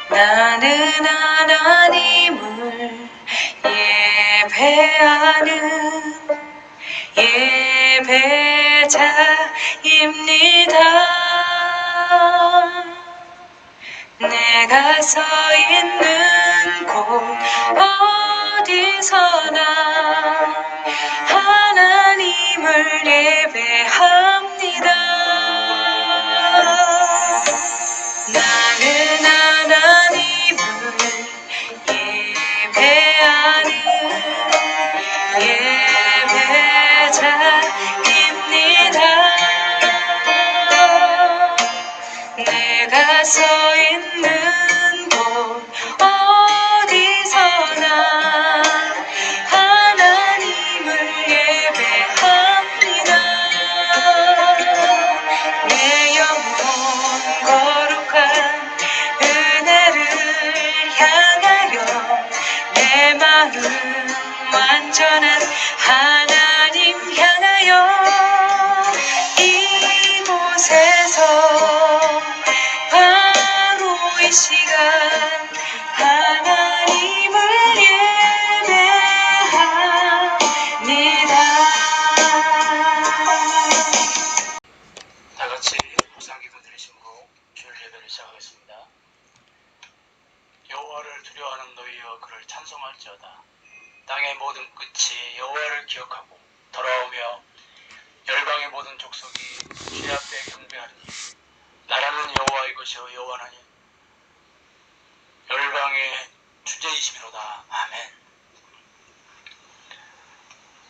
나는 하나님을 예배하는 예배자입니다. 내가 서 있는 곳 어디서나 하나님을 예배합니다. 나는 하나님을 예배하는 예배자입니다. 내가 서 있는 곳 어디서나 하나님을 예배합니다. 내 영혼 거룩한 은혜를 향하여 내 마음 완전한 하나님 향하여 이곳에서 바로 이 시간 하나님을 예배합니다. 다 같이 무상기도 드리심으로 주일 예배를 시작하겠습니다. 여호와를 두려워하는 너희여 그를 찬송할지어다. 땅의 모든 끝이 여호와를 기억하고 돌아오며 열방의 모든 족속이 주의 앞에 경배하리니 나라는 여호와의 것이요 여호와나니 열방의 주제이심이로다. 아멘.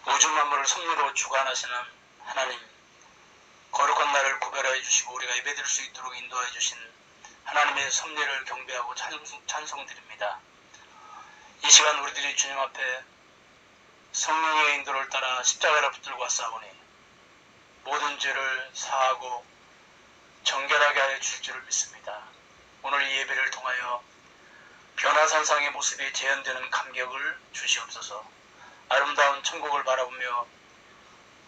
우주 만물을 섭리로 주관하시는 하나님, 거룩한 날을 구별하여 주시고 우리가 예배드릴 수 있도록 인도하여 주신 하나님의 섭리를 경배하고 찬송드립니다. 이 시간 우리들이 주님 앞에 성령의 인도를 따라 십자가를 붙들고 왔사오니 모든 죄를 사하고 정결하게 하여 주실 줄을 믿습니다. 오늘 이 예배를 통하여 변화산상의 모습이 재현되는 감격을 주시옵소서. 아름다운 천국을 바라보며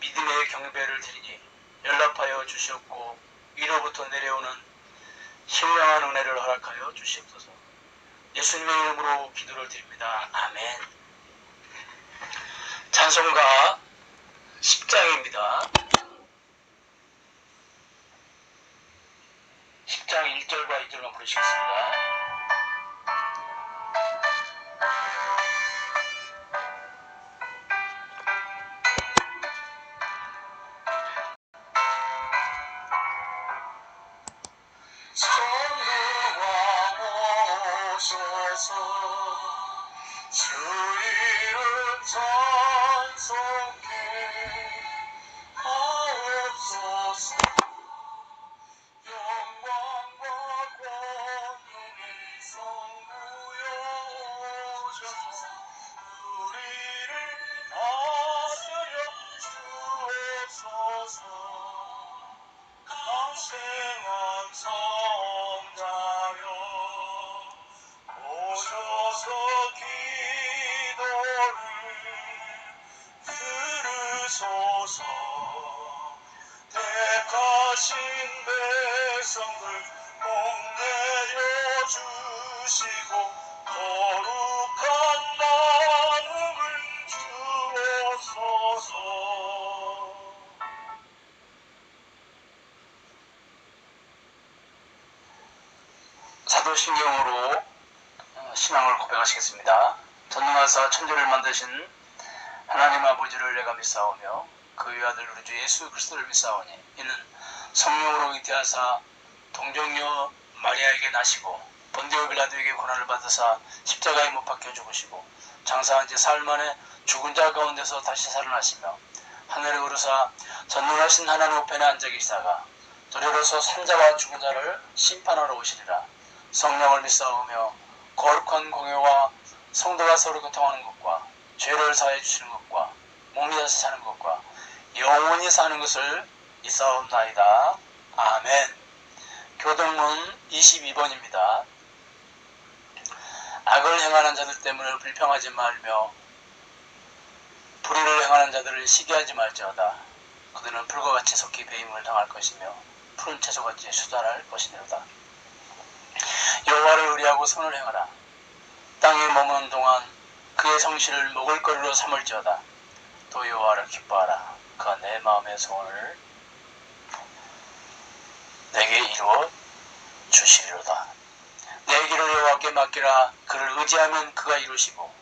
믿음의 경배를 드리니 연락하여 주시옵고 위로부터 내려오는 신령한 은혜를 허락하여 주시옵소서. 예수님의 이름으로 기도를 드립니다. 아멘. 찬송가 10장입니다. 10장 1절과 2절만 부르시겠습니다. 주 이름 찬송해 하옵소서. 영광과 권능이 성부여 오셔서 우리를 다스려 주옵소서. 강생한 성자여 오셔서 기도를 들으소서. 택하신 백성들 복내려 주시고 거룩한 마음을 주옵소서. 사도신경으로 신앙을 고백하시겠습니다. 전능하사 천지를 만드신 하나님 아버지를 내가 믿사오며 그의 아들 우리 주 예수 그리스도를 믿사오니 이는 성령으로 잉태하사 동정녀 마리아에게 나시고 본디오 빌라도에게 고난을 받으사 십자가에 못 박혀 죽으시고 장사한 지 사흘 만에 죽은 자 가운데서 다시 살아나시며 하늘에 오르사 전능하신 하나님 우편에 앉아 계시다가 도리로서 산자와 죽은 자를 심판하러 오시리라. 성령을 믿사오며 거룩한 공회와 성도가 서로 교통하는 것과 죄를 사해 주시는 것과 몸이 다시 사는 것과 영원히 사는 것을 믿사옵나이다. 아멘. 교동문 22번입니다. 악을 행하는 자들 때문에 불평하지 말며 불의를 행하는 자들을 시기하지 말지어다. 그들은 불과 같이 속히 배임을 당할 것이며 푸른 채소같이 수달할 것이니로다. 여호와를 의뢰하고 선을 행하라. 땅에 머무는 동안 그의 성실을 먹을거리로 삼을지어다. 또 여호와를 기뻐하라. 그가 내 마음의 소원을 내게 이루어 주시리로다. 내 길을 여호와께 맡기라. 그를 의지하면 그가 이루시고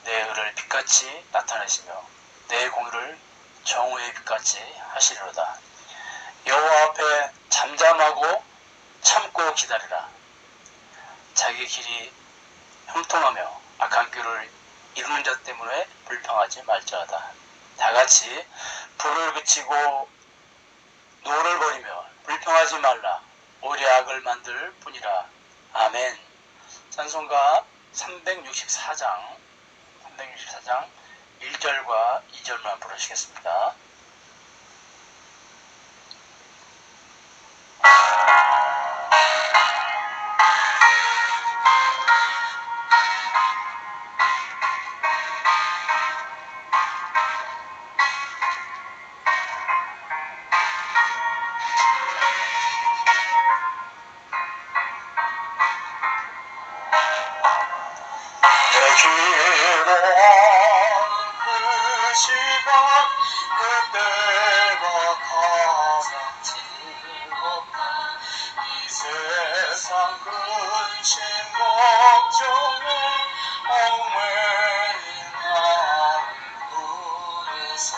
내 의를 빛같이 나타내시며 내 공의를 정오의 빛같이 하시리로다. 여호와 앞에 잠잠하고 참고 기다리라. 자기 길이 형통하며 악한 꾀를 이루는 자 때문에 불평하지 말지어다. 다같이 불을 그치고 노를 버리며 불평하지 말라. 오히려 악을 만들 뿐이라. 아멘. 찬송가 364장 1절과 2절만 부르시겠습니다. 내 기도한 그 시간 그때가 가장 즐겁다. 이 세상 근심 걱정에 얽매인 나를 부르사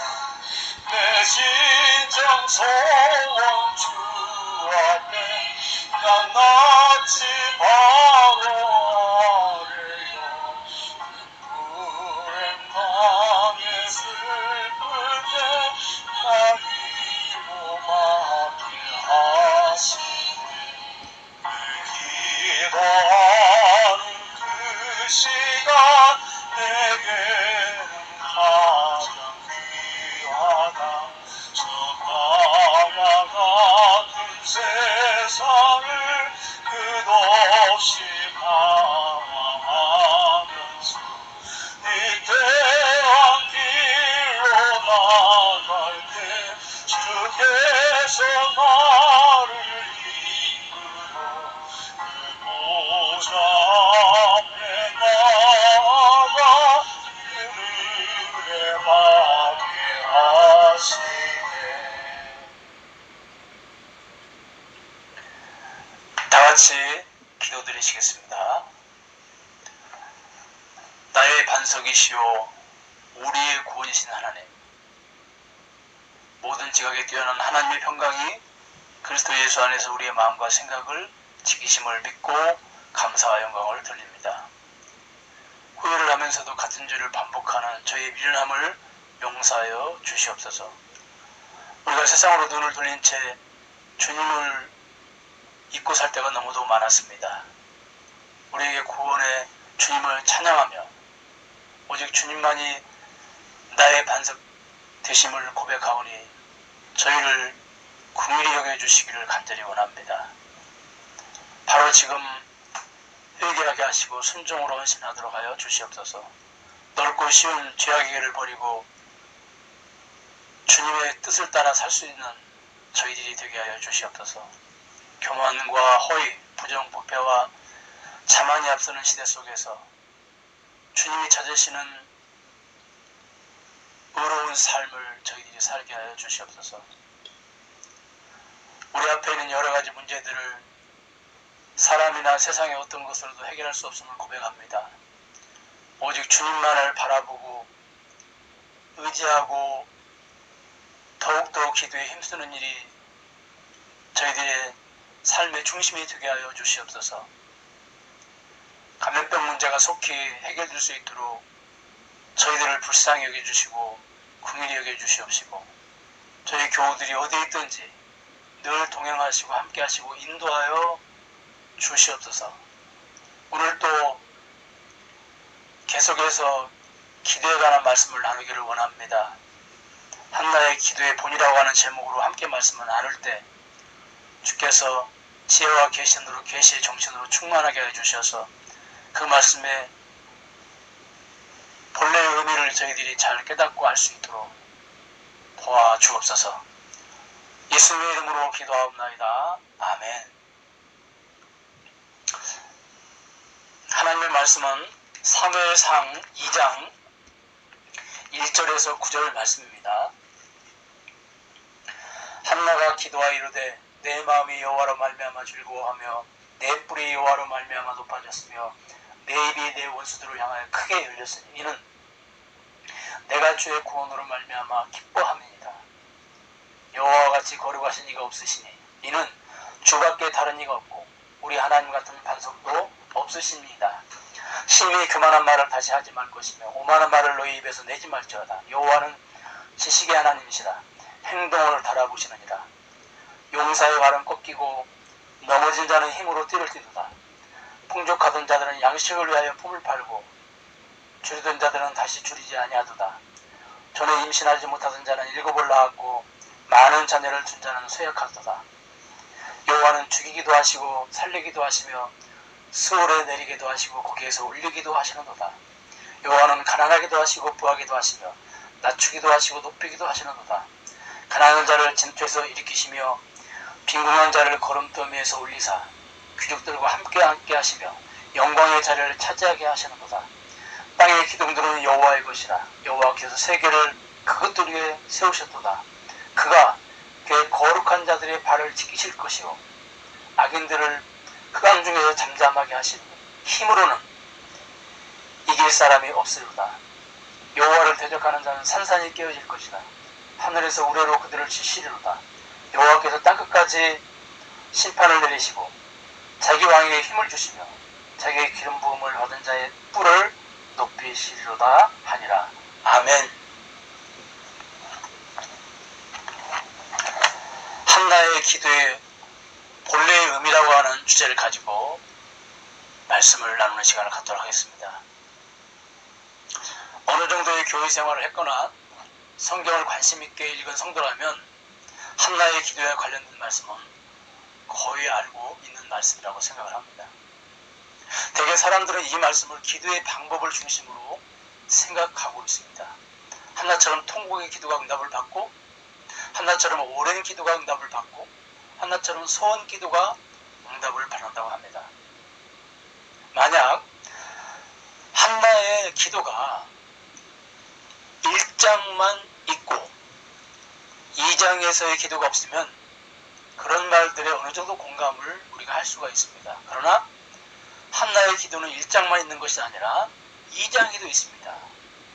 내 진정 소원 주 앞에 낱낱이 바로 아래요. 불행 방에 슬플 때 나 위로 맡길 하시네. 기도하는 그 시간 내게는 가장 귀하다. 저 바다 같은 세상을 끝없이 방황하면서 위대한 길로 나갈 때 주께서 나를 이끌어 그 보좌 앞에 나아가 그늘에 맡게 하시네. 다같이 기도드리시겠습니다. 나의 반석이시오 우리의 구원이신 하나님, 모든 지각에 뛰어난 하나님의 평강이 그리스도 예수 안에서 우리의 마음과 생각을 지키심을 믿고 감사와 영광을 돌립니다. 후회를 하면서도 같은 죄를 반복하는 저희의 미련함을 용서하여 주시옵소서. 우리가 세상으로 눈을 돌린 채 주님을 잊고 살 때가 너무도 많았습니다. 우리에게 구원의 주님을 찬양하며 오직 주님만이 나의 반석 되심을 고백하오니 저희를 긍휼히 여겨주시기를 간절히 원합니다. 바로 지금 회개하게 하시고 순종으로 헌신하도록 하여 주시옵소서. 넓고 쉬운 죄악의 길을 버리고 주님의 뜻을 따라 살 수 있는 저희들이 되게 하여 주시옵소서. 교만과 허위, 부정부패와 자만이 앞서는 시대 속에서 주님이 찾으시는 의로운 삶을 저희들이 살게 하여 주시옵소서. 우리 앞에 있는 여러 가지 문제들을 사람이나 세상의 어떤 것으로도 해결할 수 없음을 고백합니다. 오직 주님만을 바라보고 의지하고 더욱더 기도에 힘쓰는 일이 저희들의 삶의 중심이 되게 하여 주시옵소서. 감염병 문제가 속히 해결될 수 있도록 저희들을 불쌍히 여겨주시고 긍휼히 여겨주시옵시고 저희 교우들이 어디에 있든지 늘 동행하시고 함께하시고 인도하여 주시옵소서. 오늘 또 계속해서 기도에 관한 말씀을 나누기를 원합니다. 한나의 기도의 본이라고 하는 제목으로 함께 말씀을 나눌 때 주께서 지혜와 계신으로 계시의 정신으로 충만하게 해주셔서 그 말씀의 본래의 의미를 저희들이 잘 깨닫고 알 수 있도록 도와주옵소서. 예수님의 이름으로 기도하옵나이다. 아멘. 하나님의 말씀은 사무엘상 2장 1절에서 9절 말씀입니다. 한나가 기도하여 이르되 내 마음이 여호와로 말미암아 즐거워하며 내 뿔이 여호와로 말미암아 높아졌으며 내 입이 내 원수들을 향하여 크게 열렸으니 이는 내가 주의 구원으로 말미암아 기뻐함이니라. 여호와와 같이 거룩하신 이가 없으시니 이는 주밖에 다른 이가 없고 우리 하나님 같은 반석도 없으십니다. 심히 그만한 말을 다시 하지 말 것이며 오만한 말을 너희 입에서 내지 말지어다. 여호와는 지식의 하나님이시라. 행동을 달아보시느니라. 용사의 발은 꺾이고 넘어진 자는 힘으로 띠를 띠도다. 풍족하던 자들은 양식을 위하여 품을 팔고 줄이던 자들은 다시 줄이지 아니하도다. 전에 임신하지 못하던 자는 7을 낳았고 많은 자녀를 둔 자는 쇠약하도다. 여호와는 죽이기도 하시고 살리기도 하시며 수월에 내리기도 하시고 거기에서 올리기도 하시는도다. 여호와는 가난하기도 하시고 부하기도 하시며 낮추기도 하시고 높이기도 하시는도다. 가난한 자를 진토에서 일으키시며 빈궁한 자를 거름더미에서 올리사 귀족들과 함께 앉게 하시며 영광의 자리를 차지하게 하시는도다. 땅의 기둥들은 여호와의 것이라. 여호와께서 세계를 그것들 위에 세우셨도다. 그가 그의 거룩한 자들의 발을 지키실 것이요 악인들을 흑암 중에서 잠잠하게 하시니 힘으로는 이길 사람이 없으리로다. 여호와를 대적하는 자는 산산이 깨어질 것이다. 하늘에서 우레로 그들을 치시리로다. 여호와께서 땅끝까지 심판을 내리시고 자기 왕에게 힘을 주시며 자기의 기름 부음을 받은 자의 뿔을 높이시리로다 하니라. 아멘. 한나의 기도의 본래의 의미라고 하는 주제를 가지고 말씀을 나누는 시간을 갖도록 하겠습니다. 어느 정도의 교회 생활을 했거나 성경을 관심 있게 읽은 성도라면 한나의 기도에 관련된 말씀은 거의 알고 있는 말씀이라고 생각을 합니다. 대개 사람들은 이 말씀을 기도의 방법을 중심으로 생각하고 있습니다. 한나처럼 통곡의 기도가 응답을 받고 한나처럼 오랜 기도가 응답을 받고 한나처럼 소원 기도가 응답을 받는다고 합니다. 만약 한나의 기도가 1장만 있고 2장에서의 기도가 없으면 그런 말들에 어느 정도 공감을 우리가 할 수가 있습니다. 그러나 한나의 기도는 1장만 있는 것이 아니라 2장에도 있습니다.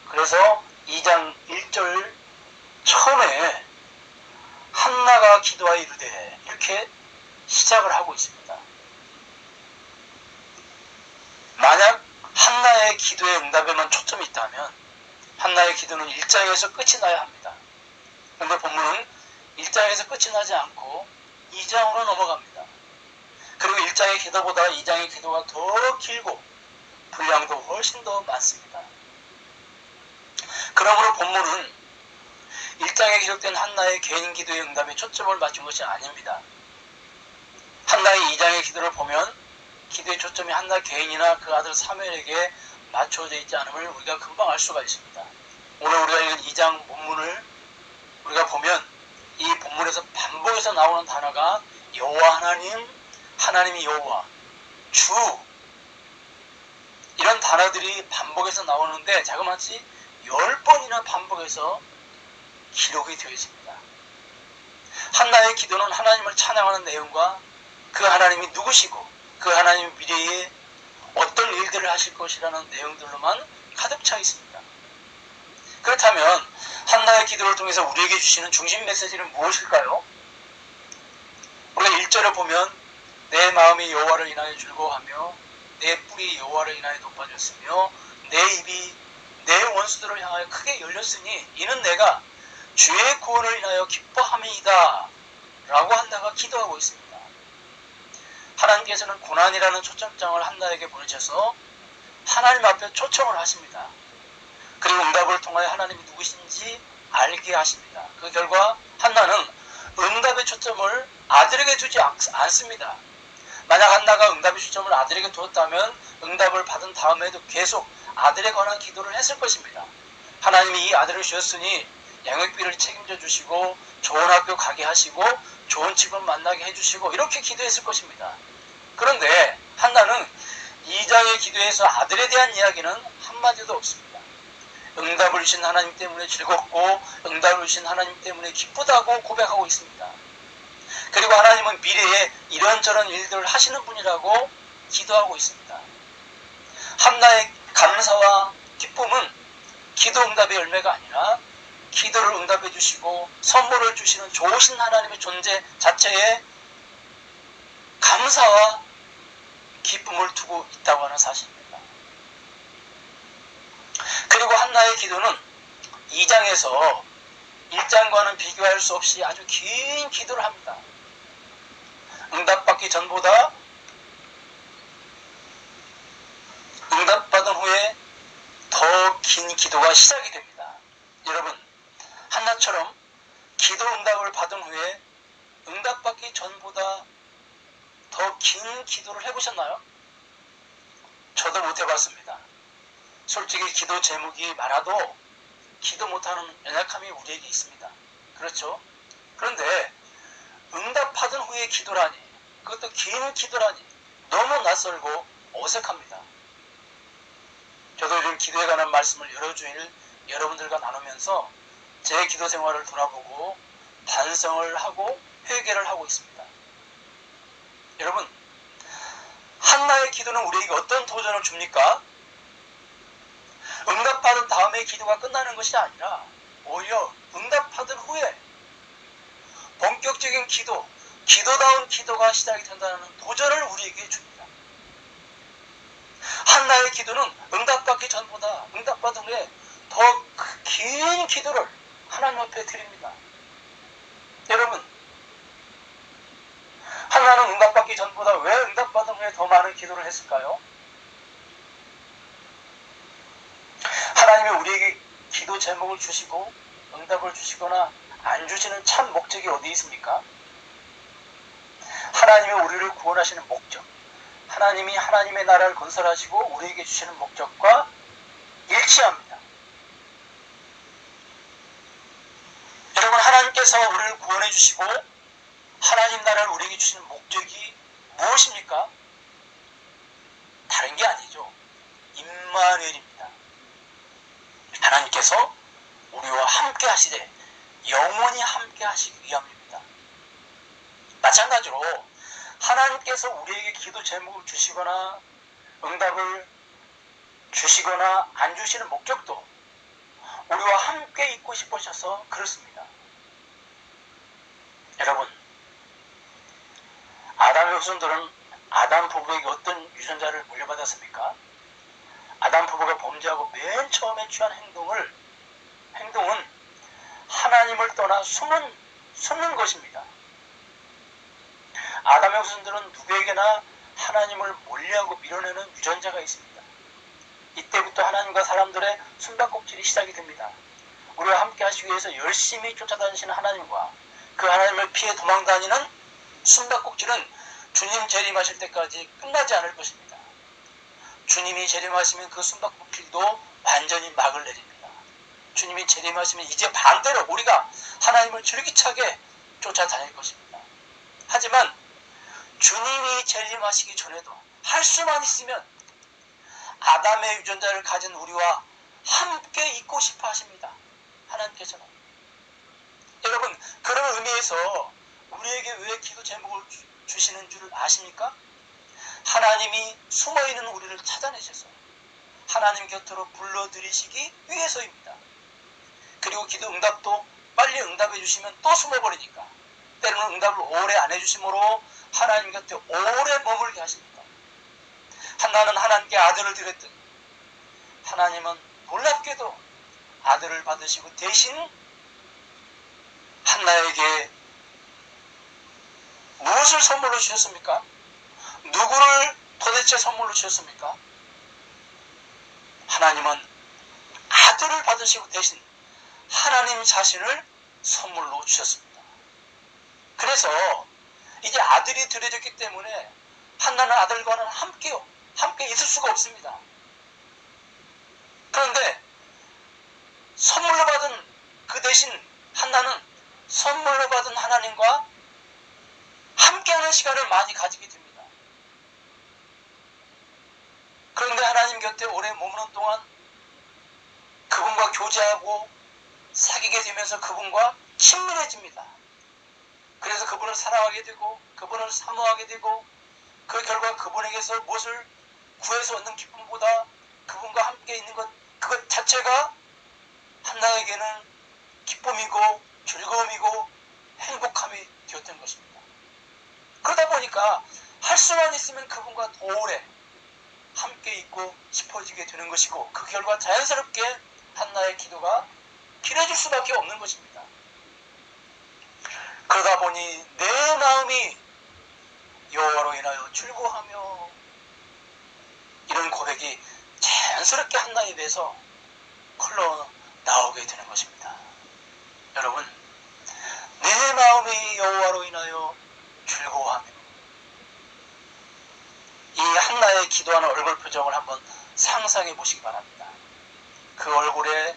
그래서 2장 1절 처음에 한나가 기도하여 이르되 이렇게 시작을 하고 있습니다. 만약 한나의 기도의 응답에만 초점이 있다면 한나의 기도는 1장에서 끝이 나야 합니다. 그런데 본문은 1장에서 끝이 나지 않고 2장으로 넘어갑니다. 그리고 1장의 기도보다 2장의 기도가 더 길고 분량도 훨씬 더 많습니다. 그러므로 본문은 1장에 기록된 한나의 개인 기도의 응답에 초점을 맞춘 것이 아닙니다. 한나의 2장의 기도를 보면 기도의 초점이 한나 개인이나 그 아들 사무엘에게 맞춰져 있지 않음을 우리가 금방 알 수가 있습니다. 오늘 우리가 읽은 2장 본문을 우리가 보면 이 본문에서 반복해서 나오는 단어가 여호와 하나님, 하나님이 여호와, 주 이런 단어들이 반복해서 나오는데 자그마치 10번이나 반복해서 기록이 되어 있습니다. 한나의 기도는 하나님을 찬양하는 내용과 그 하나님이 누구시고 그 하나님의 미래에 어떤 일들을 하실 것이라는 내용들로만 가득 차 있습니다. 그렇다면 한나의 기도를 통해서 우리에게 주시는 중심 메시지는 무엇일까요? 우리가 1절을 보면 내 마음이 여호와를 인하여 즐거워하며 내 뿔이 여호와를 인하여 높아졌으며 내 입이 내 원수들을 향하여 크게 열렸으니 이는 내가 주의 구원을 인하여 기뻐함이다 라고 한나가 기도하고 있습니다. 하나님께서는 고난이라는 초점장을 한나에게 보내셔서 하나님 앞에 초청을 하십니다. 그리고 응답을 통하여 하나님이 누구신지 알게 하십니다. 그 결과 한나는 응답의 초점을 아들에게 두지 않습니다. 만약 한나가 응답의 시점을 아들에게 두었다면 응답을 받은 다음에도 계속 아들에 관한 기도를 했을 것입니다. 하나님이 이 아들을 주셨으니 양육비를 책임져 주시고 좋은 학교 가게 하시고 좋은 직원 만나게 해주시고 이렇게 기도했을 것입니다. 그런데 한나는 2장의 기도에서 아들에 대한 이야기는 한마디도 없습니다. 응답을 주신 하나님 때문에 즐겁고 응답을 주신 하나님 때문에 기쁘다고 고백하고 있습니다. 그리고 하나님은 미래에 이런저런 일들을 하시는 분이라고 기도하고 있습니다. 한나의 감사와 기쁨은 기도 응답의 열매가 아니라 기도를 응답해 주시고 선물을 주시는 좋으신 하나님의 존재 자체에 감사와 기쁨을 두고 있다고 하는 사실입니다. 그리고 한나의 기도는 2장에서 1장과는 비교할 수 없이 아주 긴 기도를 합니다. 응답받기 전보다 응답받은 후에 더 긴 기도가 시작이 됩니다. 여러분, 한나처럼 기도 응답을 받은 후에 응답받기 전보다 더 긴 기도를 해보셨나요? 저도 못 해봤습니다. 솔직히 기도 제목이 많아도 기도 못하는 연약함이 우리에게 있습니다. 그렇죠? 그런데 응답받은 후에 기도라니, 그것도 긴 기도라니 너무 낯설고 어색합니다. 저도 요즘 기도에 관한 말씀을 여러 주일 여러분들과 나누면서 제 기도 생활을 돌아보고 반성을 하고 회개를 하고 있습니다. 여러분, 한나의 기도는 우리에게 어떤 도전을 줍니까? 응답받은 다음에 기도가 끝나는 것이 아니라 오히려 응답받은 후에 본격적인 기도, 기도다운 기도가 시작이 된다는 도전을 우리에게 줍니다. 한나의 기도는 응답받기 전보다 응답받은 후에 더 긴 기도를 하나님 앞에 드립니다. 여러분, 한나는 응답받기 전보다 왜 응답받은 후에 더 많은 기도를 했을까요? 하나님이 우리에게 기도 제목을 주시고 응답을 주시거나 안 주시는 참 목적이 어디 있습니까? 하나님이 우리를 구원하시는 목적, 하나님이 하나님의 나라를 건설하시고 우리에게 주시는 목적과 일치합니다. 여러분, 하나님께서 우리를 구원해 주시고 하나님 나라를 우리에게 주시는 목적이 무엇입니까? 다른 게 아니죠. 임마누엘입니다. 하나님께서 우리와 함께 하시되 영원히 함께 하시기 위함입니다. 마찬가지로 하나님께서 우리에게 기도 제목을 주시거나 응답을 주시거나 안 주시는 목적도 우리와 함께 있고 싶으셔서 그렇습니다. 여러분, 아담의 후손들은 아담 부부에게 어떤 유전자를 물려받았습니까? 아담 부부가 범죄하고 맨 처음에 취한 행동은 하나님을 떠나 숨는 것입니다. 아담의 후손들은 누구에게나 하나님을 멀리하고 밀어내는 유전자가 있습니다. 이때부터 하나님과 사람들의 숨바꼭질이 시작이 됩니다. 우리와 함께 하시기 위해서 열심히 쫓아다니시는 하나님과 그 하나님을 피해 도망다니는 숨바꼭질은 주님 재림하실 때까지 끝나지 않을 것입니다. 주님이 재림하시면 그 숨바꼭질도 완전히 막을 내립니다. 주님이 재림하시면 이제 반대로 우리가 하나님을 줄기차게 쫓아다닐 것입니다. 하지만 주님이 재림하시기 전에도 할 수만 있으면 아담의 유전자를 가진 우리와 함께 있고 싶어 하십니다. 하나님께서는. 여러분, 그런 의미에서 우리에게 왜 기도 제목을 주시는 줄 아십니까? 하나님이 숨어있는 우리를 찾아내셔서 하나님 곁으로 불러들이시기 위해서입니다. 그리고 기도 응답도 빨리 응답해 주시면 또 숨어버리니까 때로는 응답을 오래 안 해주심으로 하나님 곁에 오래 머물게 하십니다. 한나는 하나님께 아들을 드렸더니 하나님은 놀랍게도 아들을 받으시고 대신 한나에게 무엇을 선물로 주셨습니까? 누구를 도대체 선물로 주셨습니까? 하나님은 아들을 받으시고 대신 하나님 자신을 선물로 주셨습니다. 그래서 이제 아들이 드려졌기 때문에 한나는 아들과는 함께 있을 수가 없습니다. 그런데 선물로 받은 그 대신 한나는 선물로 받은 하나님과 함께하는 시간을 많이 가지게 됩니다. 그런데 하나님 곁에 오래 머무는 동안 그분과 교제하고 사귀게 되면서 그분과 친밀해집니다. 그래서 그분을 사랑하게 되고 그분을 사모하게 되고 그 결과 그분에게서 무엇을 구해서 얻는 기쁨보다 그분과 함께 있는 그것 자체가 한나에게는 기쁨이고 즐거움이고 행복함이 되었던 것입니다. 그러다 보니까 할 수만 있으면 그분과 더 오래 함께 있고 싶어지게 되는 것이고 그 결과 자연스럽게 한나의 기도가 길어질 수밖에 없는 것입니다. 그러다 보니 내 마음이 여호와로 인하여 즐거워하며 이런 고백이 자연스럽게 한나에 대해서 흘러나오게 되는 것입니다. 여러분, 내 마음이 여호와로 인하여 즐거워하며 이 한나의 기도하는 얼굴 표정을 한번 상상해 보시기 바랍니다. 그 얼굴에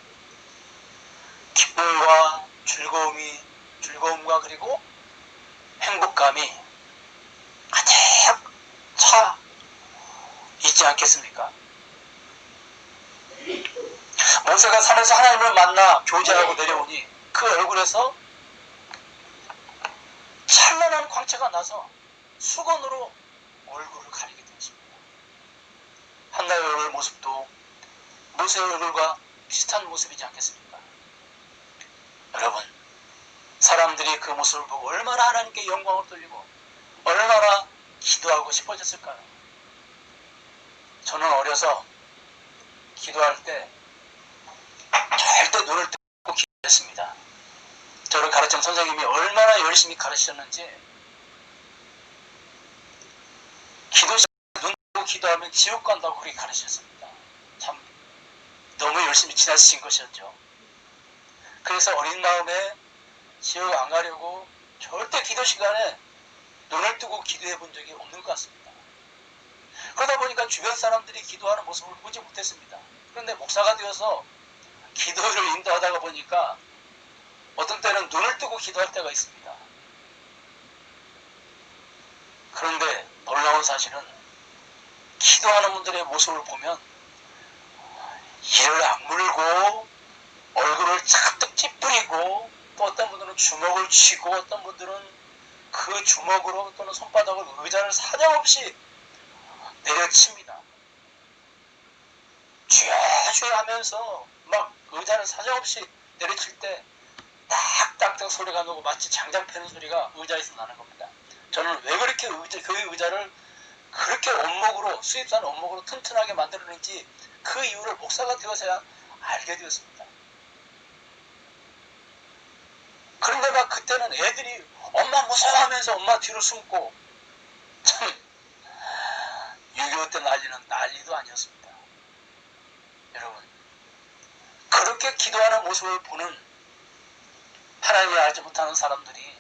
기쁨과 즐거움과 그리고 행복감이 가득 차 있지 않겠습니까? 모세가 산에서 하나님을 만나 교제하고 내려오니 그 얼굴에서 찬란한 광채가 나서 수건으로 얼굴을 가리게 되었습니다. 한나의 얼굴 모습도 모세의 얼굴과 비슷한 모습이지 않겠습니까? 여러분, 사람들이 그 모습을 보고 얼마나 하나님께 영광을 돌리고 얼마나 기도하고 싶어졌을까요? 저는 어려서 기도할 때 절대 눈을 뜨고 기도했습니다. 저를 가르친 선생님이 얼마나 열심히 가르치셨는지 기도 시간에 눈 뜨고 기도하면 지옥 간다고 그렇게 가르치셨습니다. 참 너무 열심히 지나치신 것이었죠. 그래서 어린 마음에 지옥 안 가려고 절대 기도 시간에 눈을 뜨고 기도해 본 적이 없는 것 같습니다. 그러다 보니까 주변 사람들이 기도하는 모습을 보지 못했습니다. 그런데 목사가 되어서 기도를 인도하다가 보니까 어떤 때는 눈을 뜨고 기도할 때가 있습니다. 그런데 놀라운 사실은 기도하는 분들의 모습을 보면 이를 악물고 얼굴을 잔뜩 찌푸리고 또 어떤 분들은 주먹을 쥐고 어떤 분들은 그 주먹으로 또는 손바닥을 의자를 사정없이 내려칩니다. 쥐어쥐어 하면서 막 의자를 사정없이 내려칠 때 딱딱딱 소리가 나고 마치 장작 패는 소리가 의자에서 나는 겁니다. 저는 왜 그렇게 그 의자를 그렇게 원목으로 수입산 원목으로 튼튼하게 만들었는지 그 이유를 목사가 되어서야 알게 되었습니다. 그런데 막 그때는 애들이 엄마 무서워하면서 엄마 뒤로 숨고 참 6.25 때 난리도 아니었습니다. 여러분, 그렇게 기도하는 모습을 보는 하나님을 알지 못하는 사람들이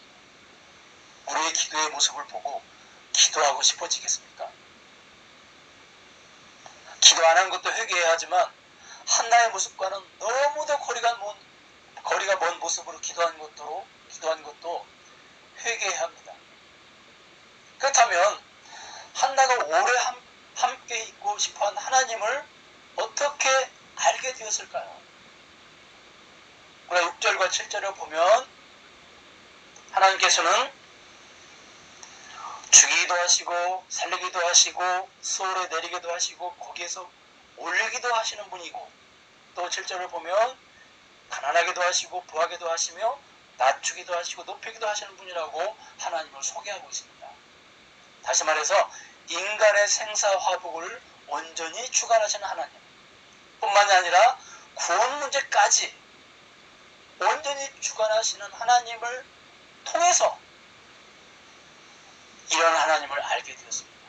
우리의 기도의 모습을 보고 기도하고 싶어지겠습니까? 기도 안 하는 것도 회개해야 하지만 한나의 모습과는 너무도 거리가 먼 모습으로 기도한 것도 회개해야 합니다. 그렇다면 한나가 오래 함께 있고 싶어한 하나님을 어떻게 알게 되었을까요? 우리가 6절과 7절을 보면 하나님께서는 죽이기도 하시고 살리기도 하시고 수월에 내리기도 하시고 거기에서 올리기도 하시는 분이고 또 7절을 보면 가난하게도 하시고 부하게도 하시며 낮추기도 하시고 높이기도 하시는 분이라고 하나님을 소개하고 있습니다. 다시 말해서 인간의 생사화복을 온전히 주관하시는 하나님 뿐만이 아니라 구원 문제까지 온전히 주관하시는 하나님을 통해서 이런 하나님을 알게 되었습니다.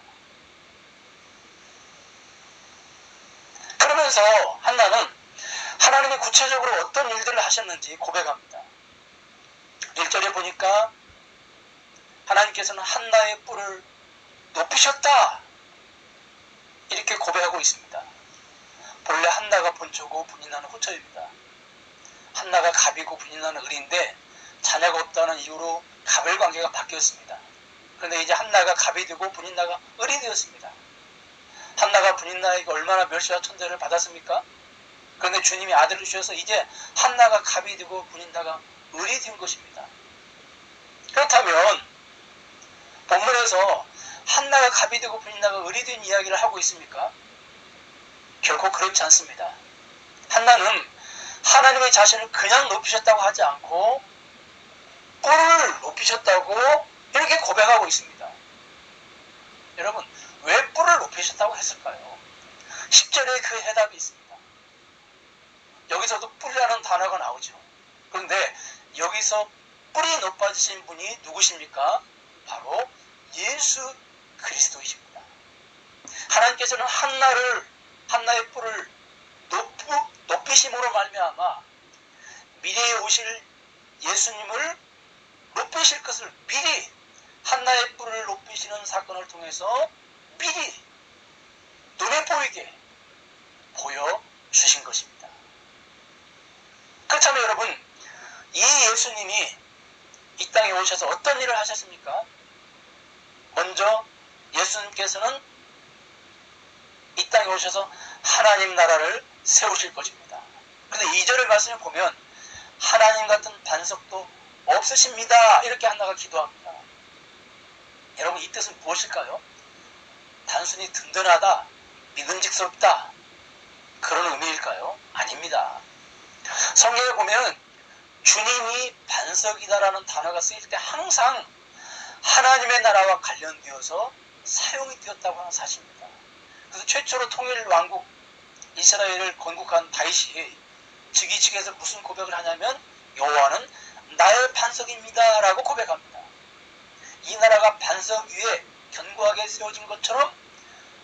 그러면서 한나는 하나님이 구체적으로 어떤 일들을 하셨는지 고백합니다. 1절에 보니까 하나님께서는 한나의 뿔을 높이셨다 이렇게 고백하고 있습니다. 본래 한나가 본초고 분인나는 후초입니다. 한나가 갑이고 분인나는 을인데 자녀가 없다는 이유로 갑을 관계가 바뀌었습니다. 그런데 이제 한나가 갑이 되고 분인나가 을이 되었습니다. 한나가 분인나에게 얼마나 멸시와 천대를 받았습니까? 그런데 주님이 아들을 주셔서 이제 한나가 갑이 되고 분인나가 을이 된 것입니다. 그렇다면 본문에서 한나가 갑이 되고 분인나가 을이 된 이야기를 하고 있습니까? 결코 그렇지 않습니다. 한나는 하나님의 자신을 그냥 높이셨다고 하지 않고 뿔을 높이셨다고 이렇게 고백하고 있습니다. 여러분, 왜 뿔을 높이셨다고 했을까요? 10절에 그 해답이 있습니다. 여기서도 뿔이라는 단어가 나오죠. 그런데 여기서 뿔이 높아지신 분이 누구십니까? 바로 예수 그리스도이십니다. 하나님께서는 한나의 뿔을 높이심으로 말미암아 미래에 오실 예수님을 높이실 것을 미리 한나의 뿔을 높이시는 사건을 통해서 미리 눈에 보이게 보여주신 것입니다. 그렇다면 여러분, 이 예수님이 이 땅에 오셔서 어떤 일을 하셨습니까? 먼저 예수님께서는 이 땅에 오셔서 하나님 나라를 세우실 것입니다. 그런데 2절의 말씀을 보면 하나님 같은 반석도 없으십니다. 이렇게 한나가 기도합니다. 여러분, 이 뜻은 무엇일까요? 단순히 든든하다, 믿음직스럽다 그런 의미일까요? 아닙니다. 성경에 보면 주님이 반석이다라는 단어가 쓰일 때 항상 하나님의 나라와 관련되어서 사용이 되었다고 하는 사실입니다. 그래서 최초로 통일 왕국 이스라엘을 건국한 다윗이 즉위측에서 무슨 고백을 하냐면 여호와는 나의 반석입니다 라고 고백합니다. 이 나라가 반석 위에 견고하게 세워진 것처럼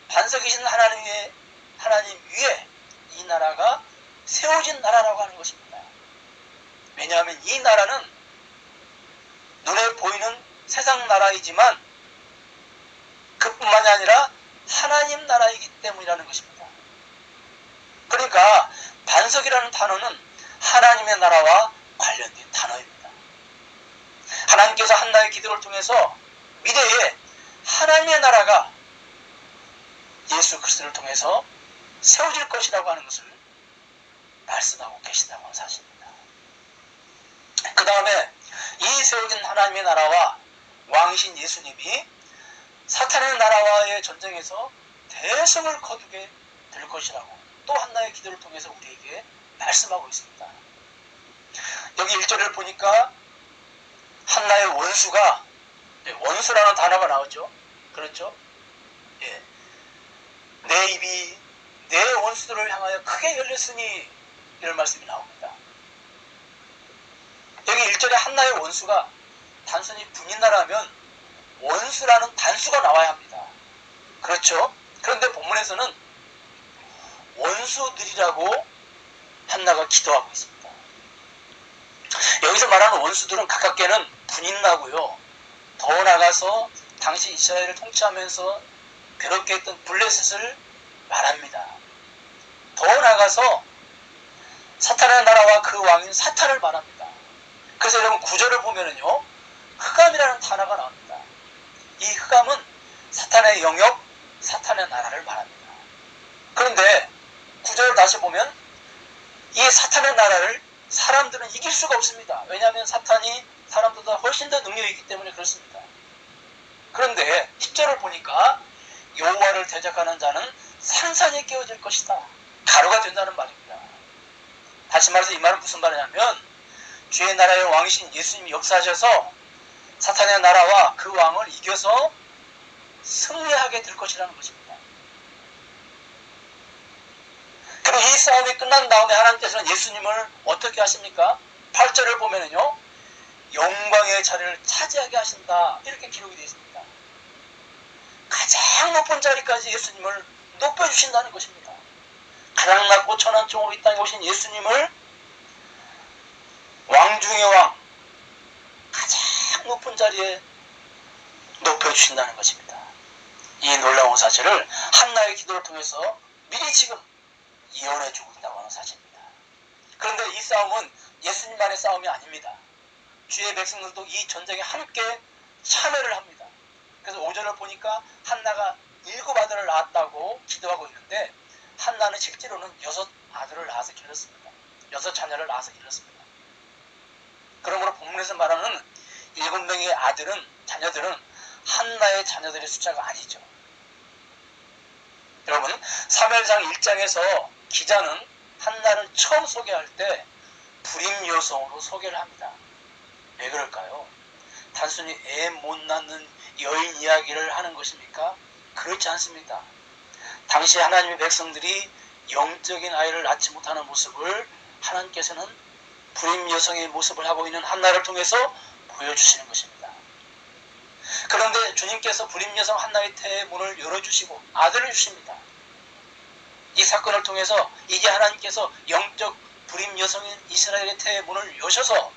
반석이신 하나님 위에 이 나라가 세워진 나라라고 하는 것입니다. 왜냐하면 이 나라는 눈에 보이는 세상 나라이지만 그뿐만이 아니라 하나님 나라이기 때문이라는 것입니다. 그러니까 반석이라는 단어는 하나님의 나라와 관련된 단어입니다. 하나님께서 한나의 기도를 통해서 미래에 하나님의 나라가 예수 그리스도를 통해서 세워질 것이라고 하는 것을 말씀하고 계신다고 하는 사실입니다. 그 다음에 이 세워진 하나님의 나라와 왕이신 예수님이 사탄의 나라와의 전쟁에서 대성을 거두게 될 것이라고 또 한나의 기도를 통해서 우리에게 말씀하고 있습니다. 여기 1절을 보니까 한나의 원수가, 원수라는 단어가 나오죠. 그렇죠? 예. 내 입이 내 원수들을 향하여 크게 열렸으니 이런 말씀이 나옵니다. 여기 1절에 한나의 원수가 단순히 분인나라면 원수라는 단수가 나와야 합니다. 그렇죠? 그런데 본문에서는 원수들이라고 한나가 기도하고 있습니다. 여기서 말하는 원수들은 가깝게는 분인나고요. 더 나아가서 당시 이스라엘을 통치하면서 괴롭게 했던 블레셋을 말합니다. 더 나아가서 사탄의 나라와 그 왕인 사탄을 말합니다. 그래서 여러분 9절을 보면은요, 흑암이라는 단어가 나옵니다. 이 흑암은 사탄의 영역, 사탄의 나라를 말합니다. 그런데 9절을 다시 보면 이 사탄의 나라를 사람들은 이길 수가 없습니다. 왜냐하면 사탄이 사람들보다 훨씬 더 능력이 있기 때문에 그렇습니다. 그런데 10절을 보니까 여호와를 대적하는 자는 산산이 깨어질 것이다. 가루가 된다는 말입니다. 다시 말해서 이 말은 무슨 말이냐면 주의 나라의 왕이신 예수님이 역사하셔서 사탄의 나라와 그 왕을 이겨서 승리하게 될 것이라는 것입니다. 그리고 이 싸움이 끝난 다음에 하나님께서는 예수님을 어떻게 하십니까? 8절을 보면은요, 영광의 자리를 차지하게 하신다 이렇게 기록이 되어 있습니다. 가장 높은 자리까지 예수님을 높여주신다는 것입니다. 가장 낮고 천한 종으로 이 땅에 오신 예수님을 왕 중의 왕, 가장 높은 자리에 높여주신다는 것입니다. 이 놀라운 사실을 한나의 기도를 통해서 미리 지금 예언해주고 있다고 하는 사실입니다. 그런데 이 싸움은 예수님만의 싸움이 아닙니다. 주의 백성들도 이 전쟁에 함께 참여를 합니다. 그래서 5절을 보니까 한나가 7 아들을 낳았다고 기도하고 있는데 한나는 실제로는 6 아들을 낳아서 기르었습니다. 6 자녀를 낳아서 기르었습니다. 그러므로 본문에서 말하는 7명의 자녀들은 한나의 자녀들의 숫자가 아니죠. 여러분, 사무엘상 1장에서 기자는 한나를 처음 소개할 때 불임 여성으로 소개를 합니다. 왜 그럴까요? 단순히 애 못 낳는 여인 이야기를 하는 것입니까? 그렇지 않습니다. 당시 하나님의 백성들이 영적인 아이를 낳지 못하는 모습을 하나님께서는 불임 여성의 모습을 하고 있는 한나를 통해서 보여주시는 것입니다. 그런데 주님께서 불임 여성 한나의 태의 문을 열어주시고 아들을 주십니다. 이 사건을 통해서 이제 하나님께서 영적 불임 여성인 이스라엘의 태의 문을 여셔서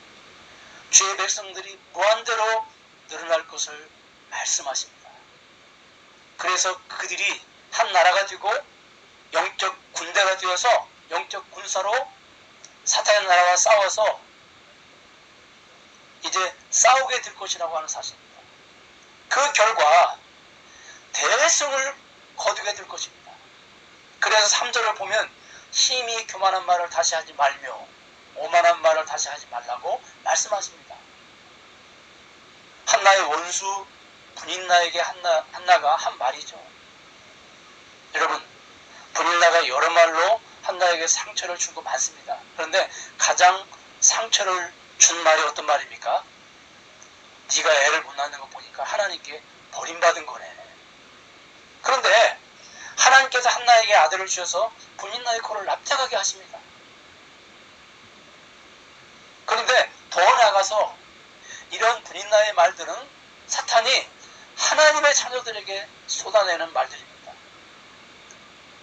주의 백성들이 무한대로 늘어날 것을 말씀하십니다. 그래서 그들이 한 나라가 되고 영적 군대가 되어서 영적 군사로 사탄의 나라와 싸워서 이제 싸우게 될 것이라고 하는 사실입니다. 그 결과 대승을 거두게 될 것입니다. 그래서 3절을 보면 힘이 교만한 말을 다시 하지 말며 오만한 말을 다시 하지 말라고 말씀하십니다. 한나의 원수 분인나에게 한나가 한 말이죠. 여러분, 분인나가 여러 말로 한나에게 상처를 준 거 많습니다. 그런데 가장 상처를 준 말이 어떤 말입니까? 네가 애를 못 낳는 거 보니까 하나님께 버림받은 거네. 그런데 하나님께서 한나에게 아들을 주셔서 분인나의 코를 납작하게 하십니다. 그런데 더 나아가서 이런 분인나의 말들은 사탄이 하나님의 자녀들에게 쏟아내는 말들입니다.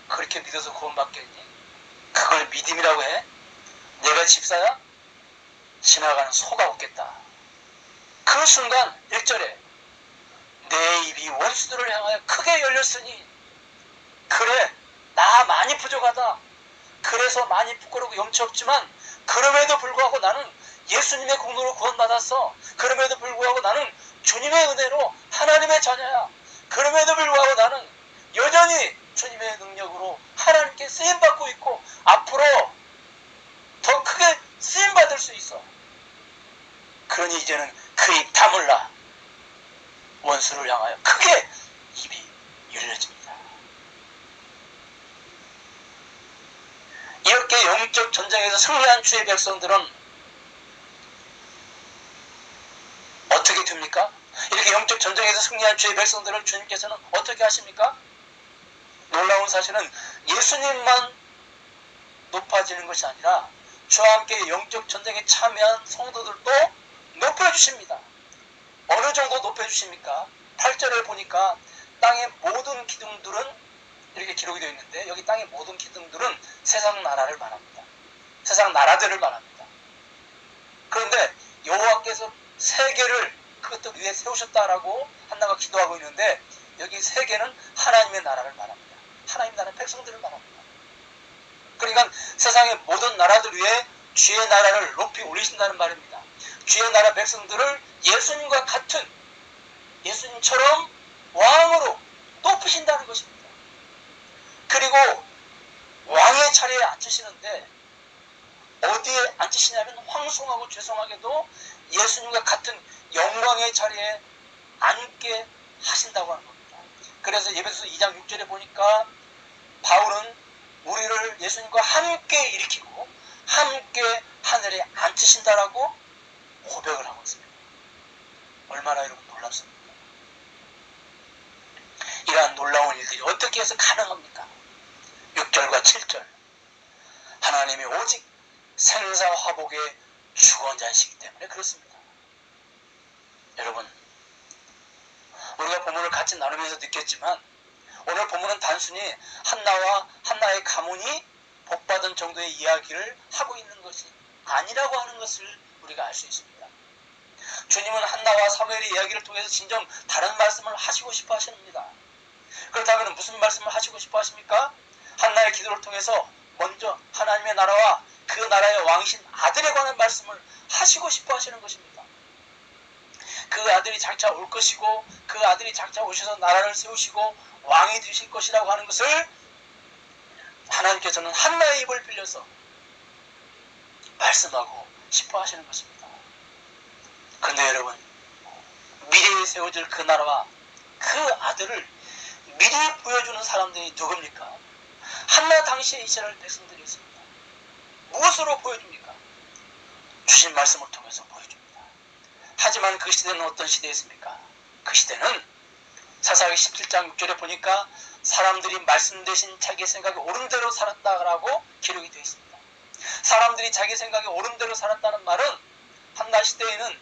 그렇게 믿어서 구원받겠니? 그걸 믿음이라고 해? 내가 집사야? 지나가는 소가 없겠다. 그 순간 1절에 내 입이 원수들을 향하여 크게 열렸으니 그래 나 많이 부족하다. 그래서 많이 부끄럽고 염치 없지만 그럼에도 불구하고 나는 예수님의 공로로 구원받았어. 그럼에도 불구하고 나는 주님의 은혜로 하나님의 자녀야. 그럼에도 불구하고 나는 여전히 주님의 능력으로 하나님께 쓰임받고 있고 앞으로 더 크게 쓰임받을 수 있어. 그러니 이제는 그 입 다물라. 원수를 향하여 크게 입이 열려집니다. 이렇게 영적 전쟁에서 승리한 주의 백성들은 어떻게 됩니까? 이렇게 영적 전쟁에서 승리한 주의 백성들을 주님께서는 어떻게 하십니까? 놀라운 사실은 예수님만 높아지는 것이 아니라 주와 함께 영적 전쟁에 참여한 성도들도 높여주십니다. 어느 정도 높여주십니까? 8절을 보니까 땅의 모든 기둥들은 이렇게 기록이 되어 있는데 여기 땅의 모든 기둥들은 세상 나라를 말합니다. 세상 나라들을 말합니다. 그런데 여호와께서 세계를 그것들 위에 세우셨다라고 한나가 기도하고 있는데 여기 세계는 하나님의 나라를 말합니다. 하나님 나라 백성들을 말합니다. 그러니까 세상의 모든 나라들 위에 주의 나라를 높이 올리신다는 말입니다. 주의 나라 백성들을 예수님과 같은 예수님처럼 왕으로 높이신다는 것입니다. 그리고 왕의 자리에 앉으시는데 어디에 앉으시냐면 황송하고 죄송하게도 예수님과 같은 영광의 자리에 앉게 하신다고 하는 겁니다. 그래서 에베소서 2장 6절에 보니까 바울은 우리를 예수님과 함께 일으키고 함께 하늘에 앉히신다라고 고백을 하고 있습니다. 얼마나 여러분 놀랍습니까? 이러한 놀라운 일들이 어떻게 해서 가능합니까? 6절과 7절 하나님이 오직 생사화복의 주권자이시기 때문에 그렇습니다. 여러분, 우리가 본문을 같이 나누면서 느꼈지만 오늘 본문은 단순히 한나와 한나의 가문이 복받은 정도의 이야기를 하고 있는 것이 아니라고 하는 것을 우리가 알 수 있습니다. 주님은 한나와 사무엘의 이야기를 통해서 진정 다른 말씀을 하시고 싶어 하십니다. 그렇다면 무슨 말씀을 하시고 싶어 하십니까? 한나의 기도를 통해서 먼저 하나님의 나라와 그 나라의 왕이신 아들에 관한 말씀을 하시고 싶어 하시는 것입니다. 그 아들이 장차 올 것이고 그 아들이 장차 오셔서 나라를 세우시고 왕이 되실 것이라고 하는 것을 하나님께서는 한나의 입을 빌려서 말씀하고 싶어 하시는 것입니다. 그런데 여러분, 미래에 세워질 그 나라와 그 아들을 미리 보여주는 사람들이 누굽니까? 한나 당시의 이스라엘 백성들이었습니다. 무엇으로 보여줍니까? 주신 말씀을 통해서 보여줍니다. 하지만 그 시대는 어떤 시대였습니까? 그 시대는 사사기 17장 6절에 보니까 사람들이 말씀 대신 자기 생각에 옳은 대로 살았다라고 기록이 되어 있습니다. 사람들이 자기 생각에 옳은 대로 살았다는 말은 한나 시대에는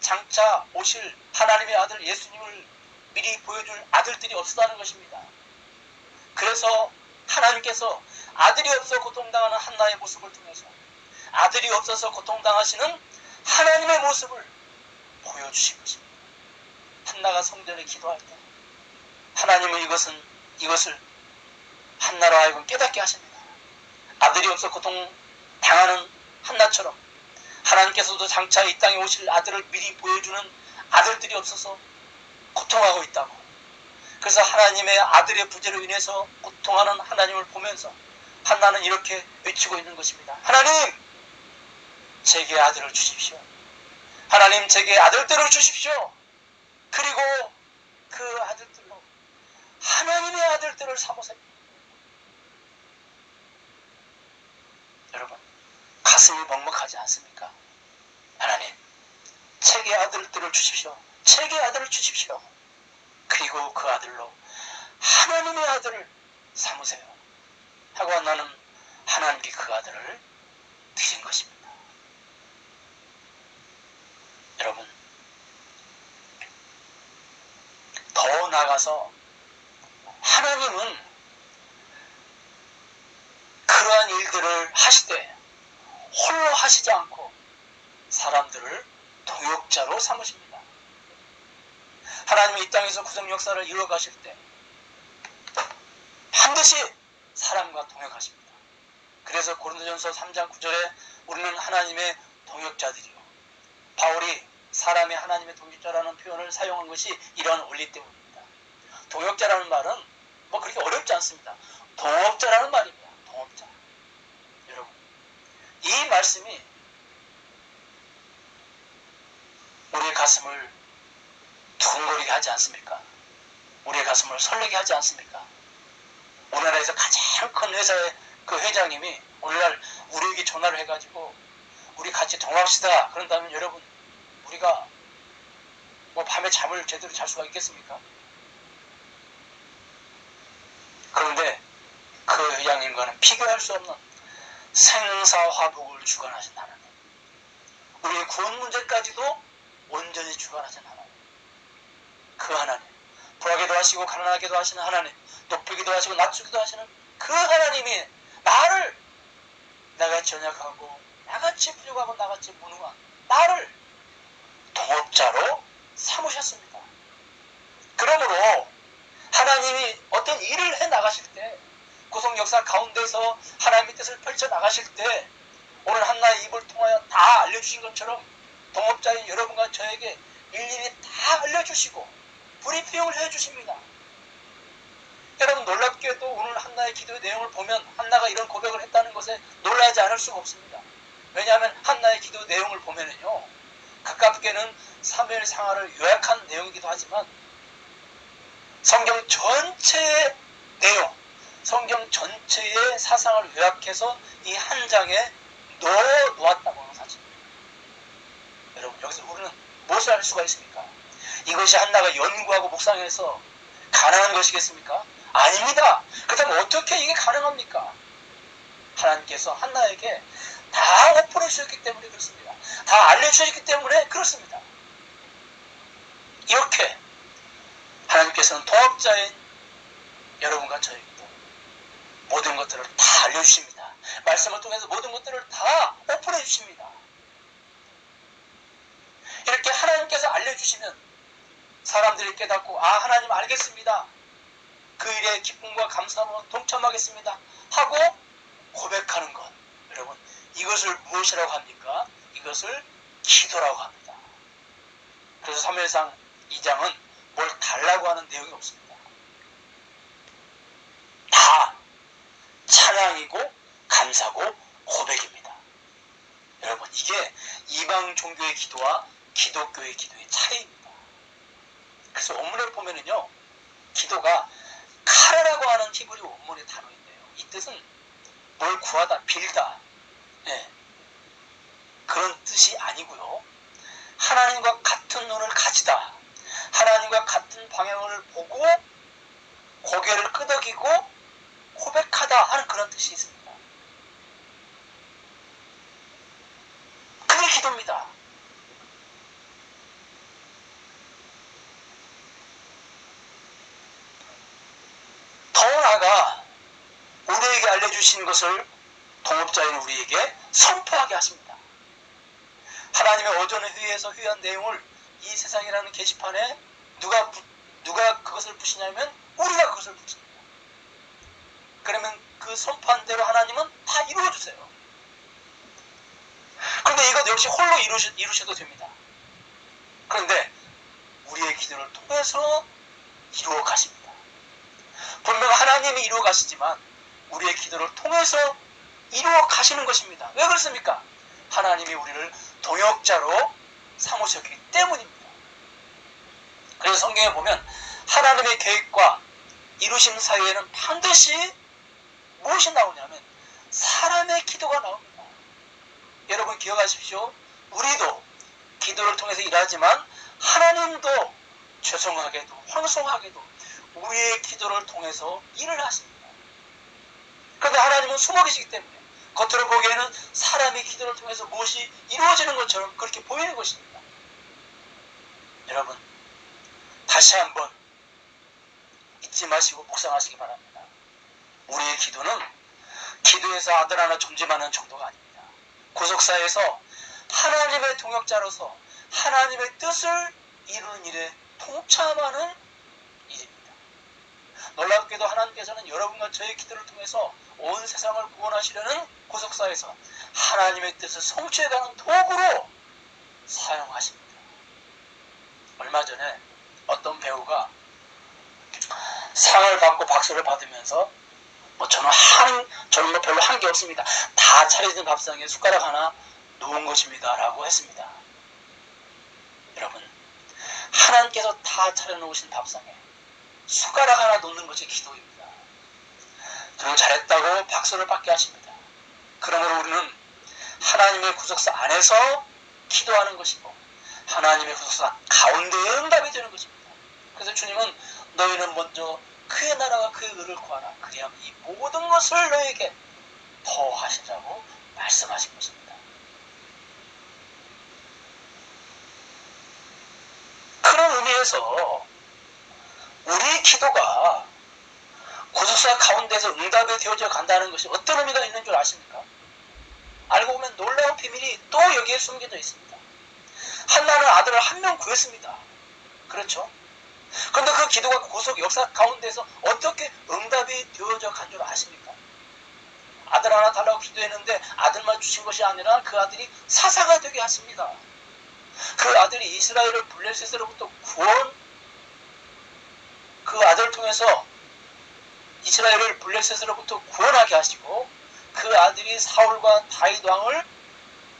장차 오실 하나님의 아들 예수님을 미리 보여줄 아들들이 없었다는 것입니다. 그래서 하나님께서 아들이 없어 고통당하는 한나의 모습을 통해서 아들이 없어서 고통당하시는 하나님의 모습을 보여주신 것입니다. 한나가 성전에 기도할 때 하나님은 이것을 한나로 하여금 깨닫게 하십니다. 아들이 없어 고통당하는 한나처럼 하나님께서도 장차 이 땅에 오실 아들을 미리 보여주는 아들들이 없어서 고통하고 있다고. 그래서 하나님의 아들의 부재로 인해서 고통하는 하나님을 보면서 한나는 이렇게 외치고 있는 것입니다. 하나님, 제게 아들을 주십시오. 하나님, 제게 아들들을 주십시오. 그리고 그 아들들로 하나님의 아들들을 삼으세요. 여러분, 가슴이 먹먹하지 않습니까? 하나님, 제게 아들들을 주십시오. 제게 아들을 주십시오. 그리고 그 아들로 하나님의 아들을 삼으세요. 하고 나는 하나님께 그 아들을 드린 것입니다. 여러분, 더 나아가서 하나님은 그러한 일들을 하시되 홀로 하시지 않고 사람들을 동역자로 삼으십니다. 하나님이 이 땅에서 구속 역사를 이루어 가실 때 반드시 사람과 동역하십니다. 그래서 고린도전서 3장 9절에 우리는 하나님의 동역자들이요. 바울이 사람이 하나님의 동역자라는 표현을 사용한 것이 이러한 원리 때문입니다. 동역자라는 말은 뭐 그렇게 어렵지 않습니다. 동업자라는 말입니다. 동업자. 여러분, 이 말씀이 우리의 가슴을 두근거리게 하지 않습니까? 우리의 가슴을 설레게 하지 않습니까? 우리나라에서 가장 큰 회사의 그 회장님이 오늘날 우리에게 전화를 해가지고 우리 같이 동합시다. 그런다면 여러분, 우리가 뭐 밤에 잠을 제대로 잘 수가 있겠습니까? 그런데 그 회장님과는 비교할 수 없는 생사화복을 주관하신 하나님, 우리의 구원 문제까지도 온전히 주관하신 하나님, 그 하나님, 부하게도 하시고 가난하게도 하시는 하나님, 높이기도 하시고 낮추기도 하시는 그 하나님이 나를, 나같이 연약하고 나같이 부족하고 나같이 무능한 나를 동업자로 삼으셨습니다. 그러므로 하나님이 어떤 일을 해 나가실 때, 구속 역사 가운데서 하나님의 뜻을 펼쳐 나가실 때 오늘 한나의 입을 통하여 다 알려주신 것처럼 동업자인 여러분과 저에게 일일이 다 알려주시고 브리핑을 해주십니다. 여러분, 놀랍게도 오늘 한나의 기도의 내용을 보면 한나가 이런 고백을 했다는 것에 놀라지 않을 수가 없습니다. 왜냐하면 한나의 기도 내용을 보면은요, 가깝게는 사무엘 상하를 요약한 내용이기도 하지만 성경 전체의 내용, 성경 전체의 사상을 요약해서 이 한 장에 넣어 놓았다고 하는 사실입니다. 여러분, 여기서 우리는 무엇을 할 수가 있습니까? 이것이 한나가 연구하고 묵상해서 가능한 것이겠습니까? 아닙니다. 그렇다면 어떻게 이게 가능합니까? 하나님께서 한나에게 다 오픈해 주셨기 때문에 그렇습니다. 다 알려주셨기 때문에 그렇습니다. 이렇게 하나님께서는 동업자인 여러분과 저에게도 모든 것들을 다 알려주십니다. 말씀을 통해서 모든 것들을 다 오픈해 주십니다. 이렇게 하나님께서 알려주시면 사람들이 깨닫고, 아, 하나님 알겠습니다. 그 일에 기쁨과 감사로 동참하겠습니다 하고 고백하는 것, 여러분 이것을 무엇이라고 합니까? 이것을 기도라고 합니다. 그래서 사무엘상 2장은 뭘 달라고 하는 내용이 없습니다. 다 찬양이고 감사고 고백입니다. 여러분 이게 이방 종교의 기도와 기독교의 기도의 차이입니다. 그래서 원문에 보면은요, 기도가 카라라고 하는 히브리 원문의 단어인데요, 이 뜻은 뭘 구하다, 빌다, 그런 뜻이 아니고요, 하나님과 같은 눈을 가지다, 하나님과 같은 방향을 보고 고개를 끄덕이고 고백하다 하는 그런 뜻이 있습니다. 그게 기도입니다. 더 나아가 우리에게 알려주신 것을 동업자인 우리에게 선포하게 하십니다. 하나님의 어전에 의해서 회한 내용을 이 세상이라는 게시판에 누가 그것을 붙이냐면 우리가 그것을 붙입니다. 그러면 그 선포한 대로 하나님은 다 이루어주세요. 그런데 이것 역시 홀로 이루셔도 됩니다. 그런데 우리의 기도를 통해서 이루어 가십니다. 분명 하나님이 이루어 가시지만 우리의 기도를 통해서 이루어 가시는 것입니다. 왜 그렇습니까? 하나님이 우리를 동역자로 삼으셨기 때문입니다. 그래서 성경에 보면 하나님의 계획과 이루심 사이에는 반드시 무엇이 나오냐면 사람의 기도가 나옵니다. 여러분 기억하십시오. 우리도 기도를 통해서 일하지만 하나님도 죄송하게도 황송하게도 우리의 기도를 통해서 일을 하십니다. 그런데 하나님은 숨어 계시기 때문에 겉으로 보기에는 사람의 기도를 통해서 무엇이 이루어지는 것처럼 그렇게 보이는 것입니다. 여러분 다시 한번 잊지 마시고 묵상하시기 바랍니다. 우리의 기도는 기도에서 아들 하나 존재하는 정도가 아닙니다. 구속사에서 하나님의 동역자로서 하나님의 뜻을 이루는 일에 동참하는 일입니다. 놀랍게도 하나님께서는 여러분과 저의 기도를 통해서 온 세상을 구원하시려는 구속사에서 하나님의 뜻을 성취해가는 도구로 사용하십니다. 얼마 전에 어떤 배우가 상을 받고 박수를 받으면서 저는 별로 한 게 없습니다. 다 차려진 밥상에 숟가락 하나 놓은 것입니다. 라고 했습니다. 여러분, 하나님께서 다 차려놓으신 밥상에 숟가락 하나 놓는 것이 기도입니다. 저는 잘했다고 박수를 받게 하십니다. 그러므로 우리는 하나님의 구속사 안에서 기도하는 것이고 하나님의 구속사 가운데에 응답이 되는 것입니다. 그래서 주님은 너희는 먼저 그의 나라와 그의 의를 구하라. 그리하면 이 모든 것을 너에게 더하시라고 말씀하신 것입니다. 그런 의미에서 우리의 기도가 구속사 가운데서 응답이 되어져 간다는 것이 어떤 의미가 있는 줄 아십니까? 알고 보면 놀라운 비밀이 또 여기에 숨겨져 있습니다. 한나는 아들을 한 명 구했습니다. 그렇죠? 그런데 그 기도가 구속 역사 가운데서 어떻게 응답이 되어져 간 줄 아십니까? 아들 하나 달라고 기도했는데 아들만 주신 것이 아니라 그 아들이 사사가 되게 하십니다. 그 아들이 이스라엘을 블레셋으로부터 그 아들을 통해서 이스라엘을 블레셋으로부터 구원하게 하시고 그 아들이 사울과 다윗 왕을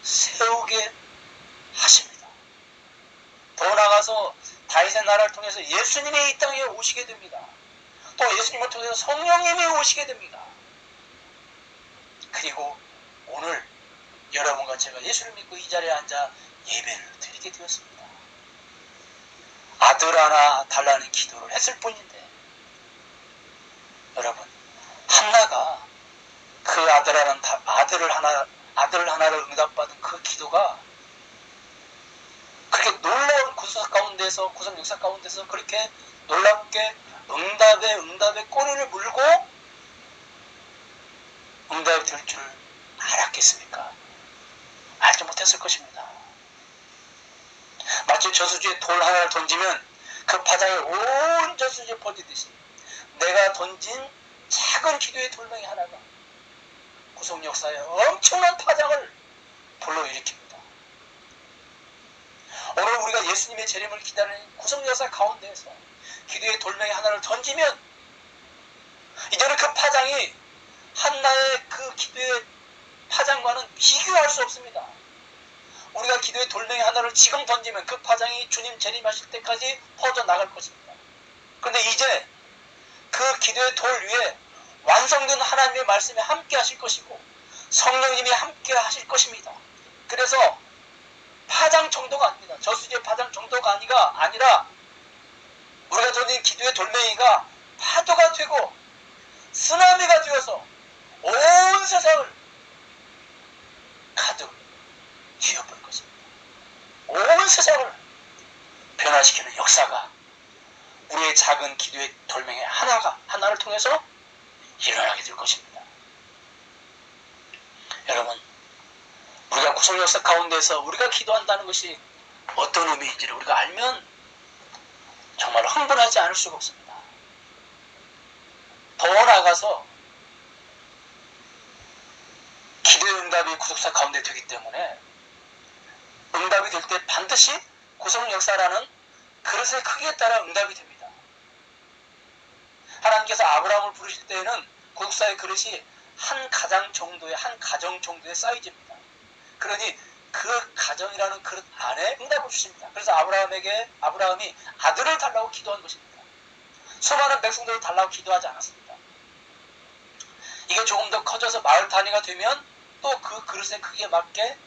세우게 하십니다. 더 나아가서 다윗의 나라를 통해서 예수님이 이 땅에 오시게 됩니다. 또 예수님을 통해서 성령님이 오시게 됩니다. 그리고 오늘 여러분과 제가 예수를 믿고 이 자리에 앉아 예배를 드리게 되었습니다. 아들 하나 달라는 기도를 했을 뿐인데 여러분, 한나가 그 아들 하나를 응답받은 그 기도가 그렇게 놀라운 구속 역사 가운데서 그렇게 놀랍게 응답의 꼬리를 물고 응답이 될 줄 알았겠습니까? 알지 못했을 것입니다. 마치 저수지에 돌 하나를 던지면 그 바다에 온 저수지에 퍼지듯이 내가 던진 작은 기도의 돌멩이 하나가 구속 역사에 엄청난 파장을 불러일으킵니다. 오늘 우리가 예수님의 재림을 기다리는 구속 역사 가운데에서 기도의 돌멩이 하나를 던지면 이제는 그 파장이 한나의 그 기도의 파장과는 비교할 수 없습니다. 우리가 기도의 돌멩이 하나를 지금 던지면 그 파장이 주님 재림하실 때까지 퍼져나갈 것입니다. 그런데 이제 그 기도의 돌 위에 완성된 하나님의 말씀이 함께 하실 것이고 성령님이 함께 하실 것입니다. 그래서 파장 정도가 아닙니다. 저수지의 파장 정도가 아니라 우리가 던진 기도의 돌멩이가 파도가 되고 쓰나미가 되어서 온 세상을 가득 뒤엎을 것입니다. 온 세상을 변화시키는 역사가 우리의 작은 기도의 돌멩이 하나를 통해서 일어나게 될 것입니다. 여러분, 우리가 구속 역사 가운데서 우리가 기도한다는 것이 어떤 의미인지를 우리가 알면 정말 흥분하지 않을 수가 없습니다. 더 나아가서 기도의 응답이 구속사 가운데 되기 때문에 응답이 될 때 반드시 구속 역사라는 그릇의 크기에 따라 응답이 됩니다. 하나님께서 아브라함을 부르실 때에는 구속사의 그릇이 한 가정 정도의 사이즈입니다. 그러니 그 가정이라는 그릇 안에 응답을 주십니다. 그래서 아브라함이 아들을 달라고 기도한 것입니다. 수많은 백성들을 달라고 기도하지 않았습니다. 이게 조금 더 커져서 마을 단위가 되면 또 그 그릇의 크기에 맞게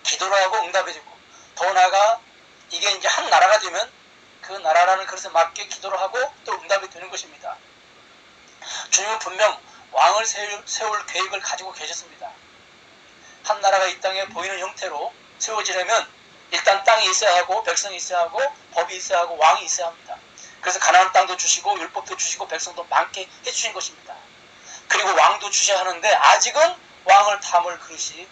기도를 하고 응답이 되고, 더 나아가 이게 이제 한 나라가 되면 그 나라라는 그릇에 맞게 기도를 하고 또 응답이 되는 것입니다. 주님은 분명 왕을 세울 계획을 가지고 계셨습니다. 한 나라가 이 땅에 보이는 형태로 세워지려면 일단 땅이 있어야 하고 백성이 있어야 하고 법이 있어야 하고 왕이 있어야 합니다. 그래서 가나안 땅도 주시고 율법도 주시고 백성도 많게 해주신 것입니다. 그리고 왕도 주셔야 하는데 아직은 왕을 담을 그릇이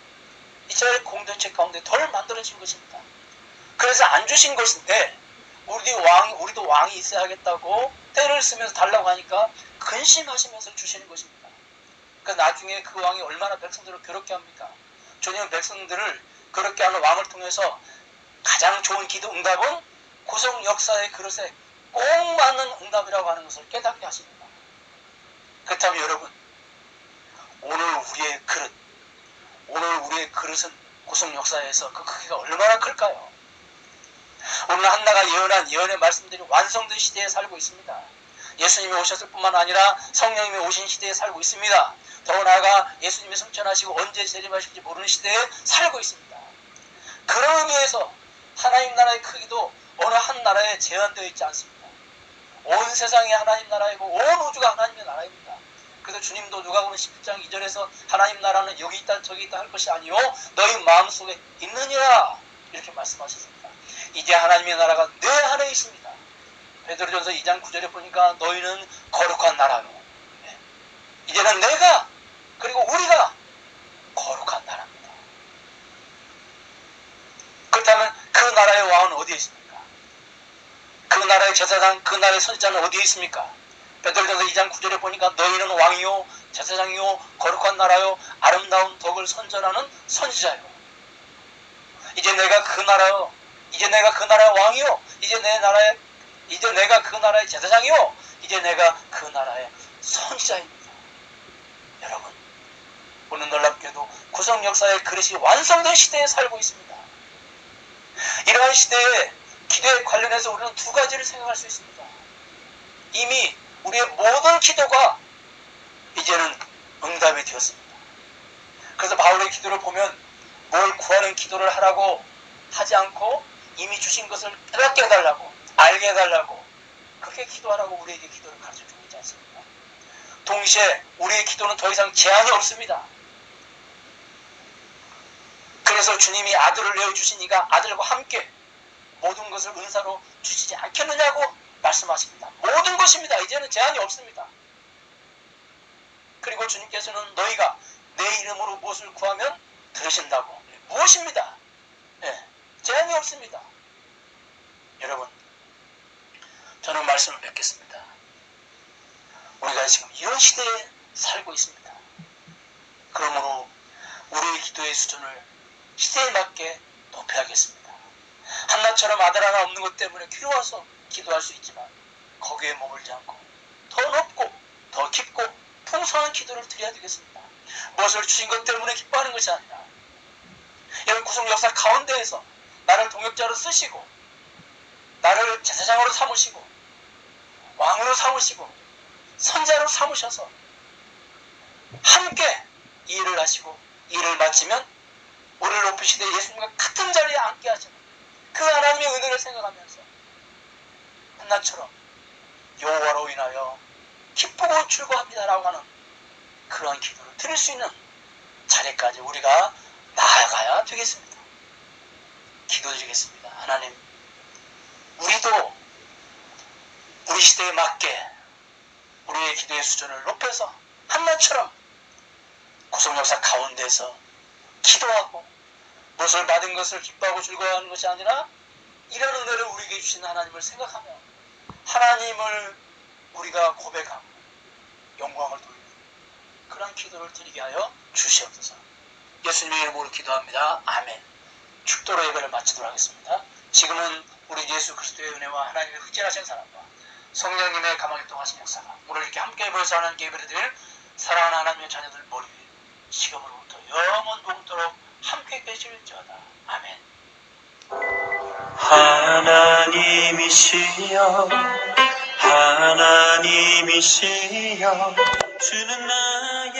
이스라엘 공동체 가운데 덜 만들어진 것입니다. 그래서 안 주신 것인데 우리도 왕이 있어야 하겠다고 때를 쓰면서 달라고 하니까 근심하시면서 주시는 것입니다. 그래서 나중에 그 왕이 얼마나 백성들을 괴롭게 합니까? 주님은 백성들을 그렇게 하는 왕을 통해서 가장 좋은 기도 응답은 구속 역사의 그릇에 꼭 맞는 응답이라고 하는 것을 깨닫게 하십니다. 그렇다면 여러분, 오늘 우리의 그릇은 구속 역사에서 그 크기가 얼마나 클까요? 오늘 한나가 예언한 예언의 말씀들이 완성된 시대에 살고 있습니다. 예수님이 오셨을 뿐만 아니라 성령님이 오신 시대에 살고 있습니다. 더 나아가 예수님이 승천하시고 언제 재림하실지 모르는 시대에 살고 있습니다. 그런 의미에서 하나님 나라의 크기도 어느 한 나라에 제한되어 있지 않습니다. 온 세상이 하나님 나라이고 온 우주가 하나님의 나라입니다. 그래서 주님도 누가복음 17장 2절에서 하나님 나라는 여기 있다 저기 있다 할 것이 아니요 너희 마음속에 있느니라 이렇게 말씀하셨습니다. 이제 하나님의 나라가 내 안에 있습니다. 베드로전서 2장 9절에 보니까 너희는 거룩한 나라로, 이제는 내가 그리고 우리가 거룩한 나라입니다. 그렇다면 그 나라의 왕은 어디에 있습니까? 그 나라의 제사장, 그 나라의 선지자는 어디에 있습니까? 베드로전서 2장 9절에 보니까 너희는 왕이요 제사장이요 거룩한 나라요 아름다운 덕을 선전하는 선지자요. 이제 내가 그 나라요, 이제 내가 그 나라의 왕이요, 이제 내가 그 나라의 제사장이요, 이제 내가 그 나라의 선지자입니다. 여러분, 오늘 놀랍게도 구속 역사의 그릇이 완성된 시대에 살고 있습니다. 이러한 시대에 기도에 관련해서 우리는 두 가지를 생각할 수 있습니다. 이미 우리의 모든 기도가 이제는 응답이 되었습니다. 그래서 바울의 기도를 보면 뭘 구하는 기도를 하라고 하지 않고 이미 주신 것을 깨닫게 해달라고, 알게 해달라고, 그렇게 기도하라고 우리에게 기도를 가르쳐주고 있지 않습니까? 동시에 우리의 기도는 더 이상 제한이 없습니다. 그래서 주님이 아들을 내어주신 이가 아들과 함께 모든 것을 은사로 주시지 않겠느냐고 말씀하십니다. 모든 것입니다. 이제는 제한이 없습니다. 그리고 주님께서는 너희가 내 이름으로 무엇을 구하면 들으신다고. 무엇입니다. 제한이 우리가 지금 이런 시대에 살고 있습니다. 그러므로 우리의 기도의 수준을 시대에 맞게 높여야겠습니다. 한나처럼 아들 하나 없는 것 때문에 괴로워서 기도할 수 있지만 거기에 머물지 않고 더 높고 더 깊고 풍성한 기도를 드려야 되겠습니다. 무엇을 주신 것 때문에 기뻐하는 것이 아니라 이런 구속 역사 가운데에서 나를 동역자로 쓰시고 나를 제사장으로 삼으시고 왕으로 삼으시고 선자로 삼으셔서 함께 이 일을 하시고 이 일을 마치면 우리를 높이시되 예수님과 같은 자리에 앉게 하시는 그 하나님의 은혜를 생각하면서 한나처럼 여호와로 인하여 기쁘고 즐거워합니다라고 하는 그러한 기도를 드릴 수 있는 자리까지 우리가 나아가야 되겠습니다. 기도드리겠습니다. 하나님, 우리도 우리 시대에 맞게 우리의 기도의 수준을 높여서 한나처럼 구속역사 가운데서 기도하고 무엇을 받은 것을 기뻐하고 즐거워하는 것이 아니라 이런 은혜를 우리에게 주신 하나님을 생각하며 하나님을 우리가 고백하고 영광을 돌리는 그런 기도를 드리게 하여 주시옵소서. 예수님의 이름으로 기도합니다. 아멘. 축도로 예배를 마치도록 하겠습니다. 지금은 우리 예수 그리스도의 은혜와 하나님의 흑진하신 사랑과 성령님의 가망일동하신 역사가 오늘 이렇게 함께 모여서 하나님께 예배를 드릴 사랑하는 하나님의 자녀들 머리 위에 지금으로부터 영원토록 함께 계실지어다. 아멘. 하나님이시여 하나님이시여 주는 나의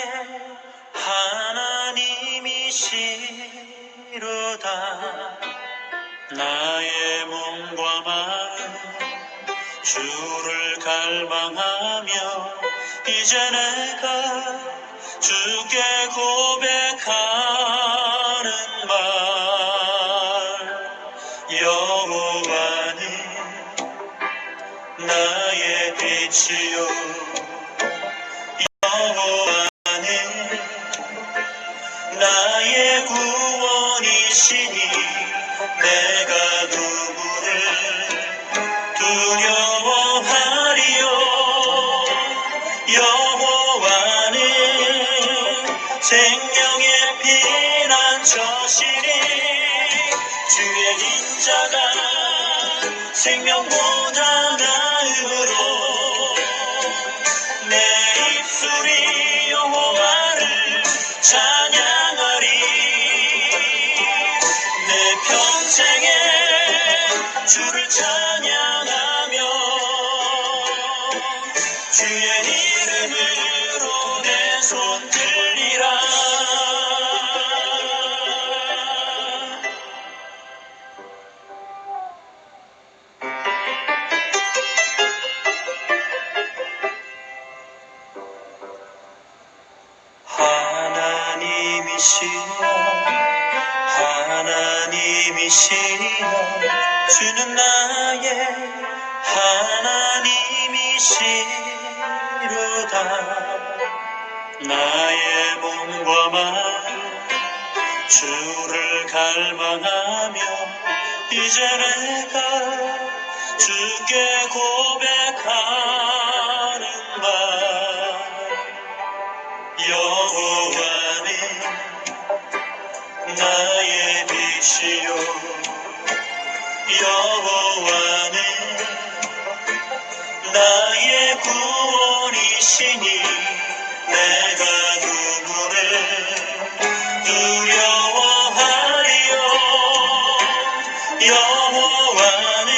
하나님이시로다. 나의 몸과 마음 주를 갈망하며 이제 내가 주께 고백하는 말 여호와는 나의 빛이요 여호와는 나의 구원이시니 내가 누구를 두려워하리요. 여호와는 생명의 피난처시니 주의 인자가 생명보다 나으로 내 입술이 여호와를 찬양하리. 내 평생에 주를 찬양하며 주의 이름으로 내 손 들리라. 하나님이시여 하나님이시여 주는 나의 하나님이시로다. 나의 몸과 마음 주를 갈망하며 이제 내가 주께 고백하는 말 여호와는 나의 빛이요 여호와는 나의 구원이시니 내가 누구를 두려워하리요. 여호와는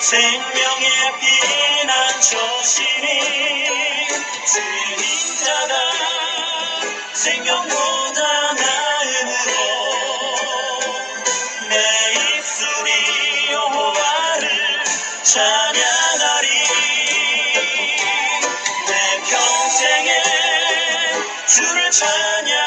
생명의 피난처시니 주의 인자가 생명보다 나음으로 내 입술이 여호와를 찬양하리. 내 평생에 주를 찬양